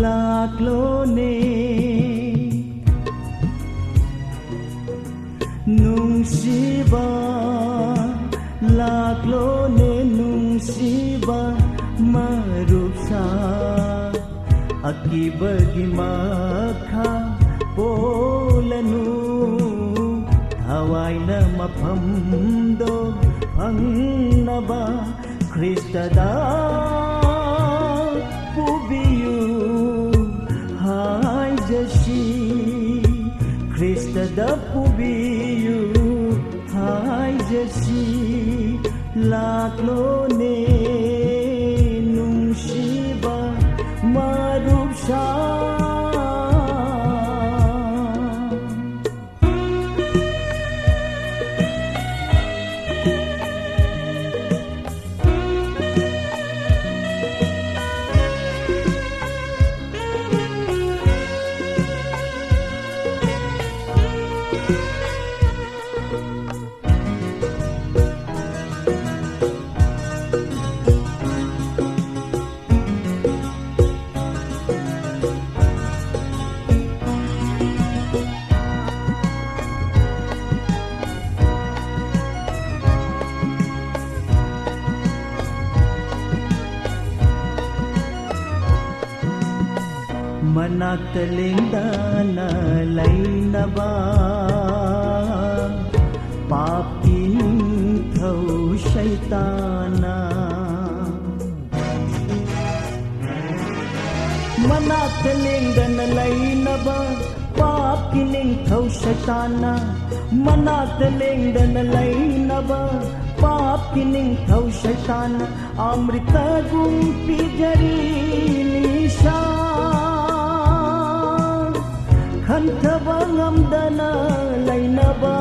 Laklone nungsiba, laklone nungsiba marupsa akibagi makha polanu hawai na maphamdo phangnaba Kristada pubiyu hai jashi Kristada pubiyu hai jashi laklone nungsiba marupsa Managtalingdana lainaba papin thau shaitana Managtalingdana lainaba papin thau shaitana Managtalingdana lainaba papin thau shaitana amrita gumpi jari nisha Khantaba ngamdana lainaba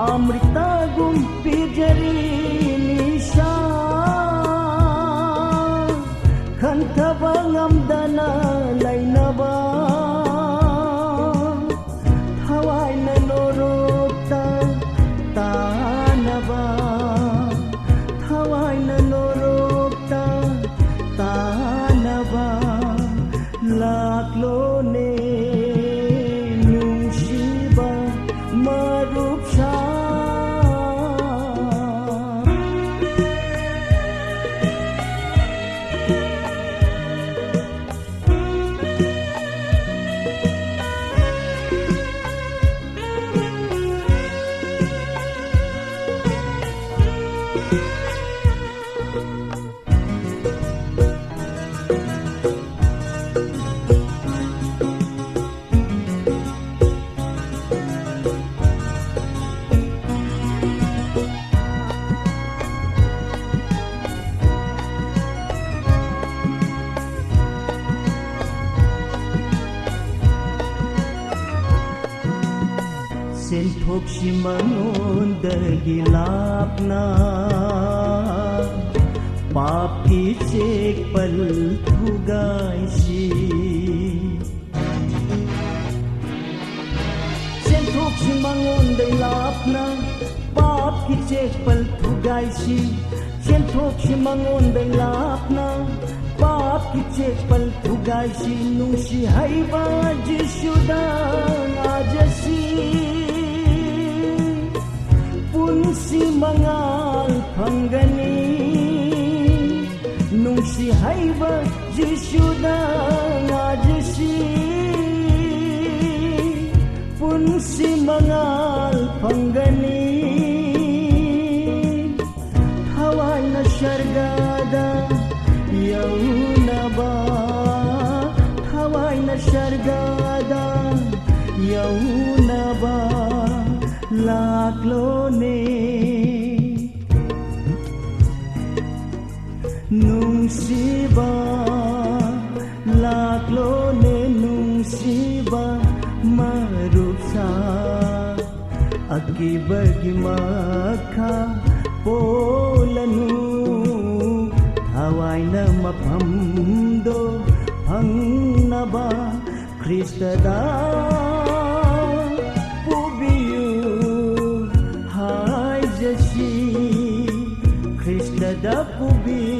amrita gumpi jari nisha Khantaba ngamdana lainaba thawai na norokta tanaba thawai na norokta tanaba laklone nungsiba marupsa Senthok simangon dagi lapna papi cek pal thugaisi Senthok simangon dagi lapna papi cek pal thugaisi Senthok simangon dagi lapna papi cek pal thugaisi nungsi haiba jisuda ajasi Punsi mangal panggani nungsi haiba jisuda ngajasi Punsi mangal panggani hawai na syargada yaunaba hawai na syargada yaunaba laklone nungsiba laklone nungsiba marupsa Akibagi makha polanu Thawai na mapamdo Pangnaba Kristada Pubiyu Hai Jasi Kristada pubiyu